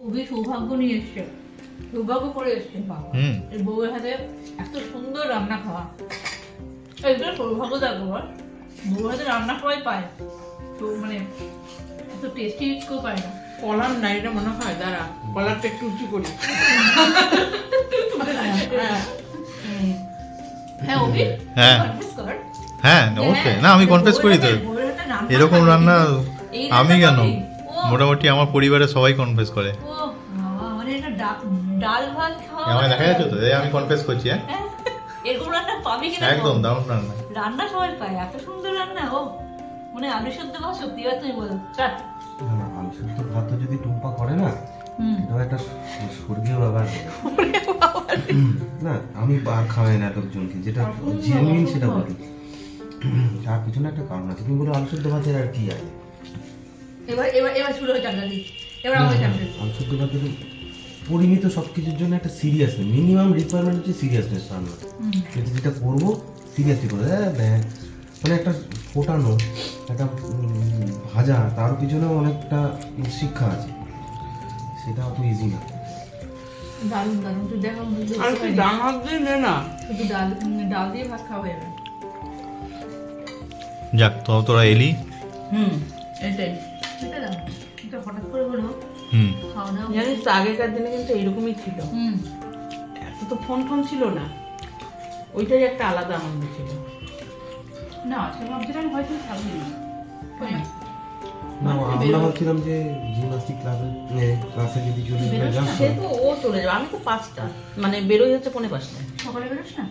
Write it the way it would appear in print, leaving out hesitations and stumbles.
খুবই সৌভাগ্য নিয়ে এসছে, সৌভাগ্য করে এসছে বাবা। এই বউয়ের হাতে এত সুন্দর রান্না খাওয়া, এটা সৌভাগ্য দেখো, বউয়ের হাতে রান্না খাওয়াই পায় তো, মানে এত টেস্টি কেউ পায় না। কলার না এটা মনে হয়, দাঁড়া কলারটা একটু উঁচু করি। হ্যাঁ অভি, হ্যাঁ কনফেস কর। হ্যাঁ অবশ্যই, না আমি কনফেস করি তো, এরকম রান্না আমি কেন, মোটামুটি আমার পরিবারের সবাই কনফেস করে। ও বাবা, মানে এটা ডাল ভাত খাওয়া, আমার দেখা যাচ্ছে তো, এই আমি কনফেস করছি। হ্যাঁ এরকম রান্না পাবি কিনা? একদম দারুণ রান্না, রান্না সবাই পায়, এত সুন্দর রান্না। ও মানে আলু সেদ্ধ ভাত সত্যি কথা তুই বল। আলু সেদ্ধ ভাত যদি টুম্পা করে না, এটা একটা স্বর্গীয় ব্যাপার। না আমি বার খাওয়াই না লোকজনকে, যেটা জেনুইন সেটা বলি। তার পিছনে একটা কারণ আছে। তুমি বলো আলু সেদ্ধ ভাতের আর কি আছে? এবার এবার এবার শুরু হয়ে যাবে, এবার আমাকে জানতে। আলু সেদ্ধ ভাতের পরিমিত সবকিছুর জন্য একটা সিরিয়াসনেস, মিনিমাম রিকোয়ারমেন্ট হচ্ছে সিরিয়াসনেস রান্না। কিন্তু যেটা করবো সিরিয়াসলি করে, মানে একটা ফোটানো, একটা ভাজা, তার পিছনেও অনেকটা শিক্ষা আছে, সেটা অত ইজি না। দারুণ দারুণ, তুই দেখো আর তুই ডাল ভাত দিয়ে নে না, শুধু ডাল দিয়ে ভাত খাওয়া যাবে। যাক তো তোরা এলি। এটাই এটা দাও, এটা হঠাৎ করে হলো খাওয়া দাওয়া। জানিস তো, আগেকার দিনে কিন্তু এরকমই ছিল, এত তো ফোন ফোন ছিল না, ওইটাই একটা আলাদা আনন্দ ছিল। না সে ভাবছিলাম হয়তো থাকবে না আমরা ভাবছিলাম যে জিমনাস্টিক ক্লাসে যদি চলে যাই। সে তো ও চলে যাবে, আমি তো 5টা, মানে বেরোই হচ্ছে 4:45। সকালে বেরোস না?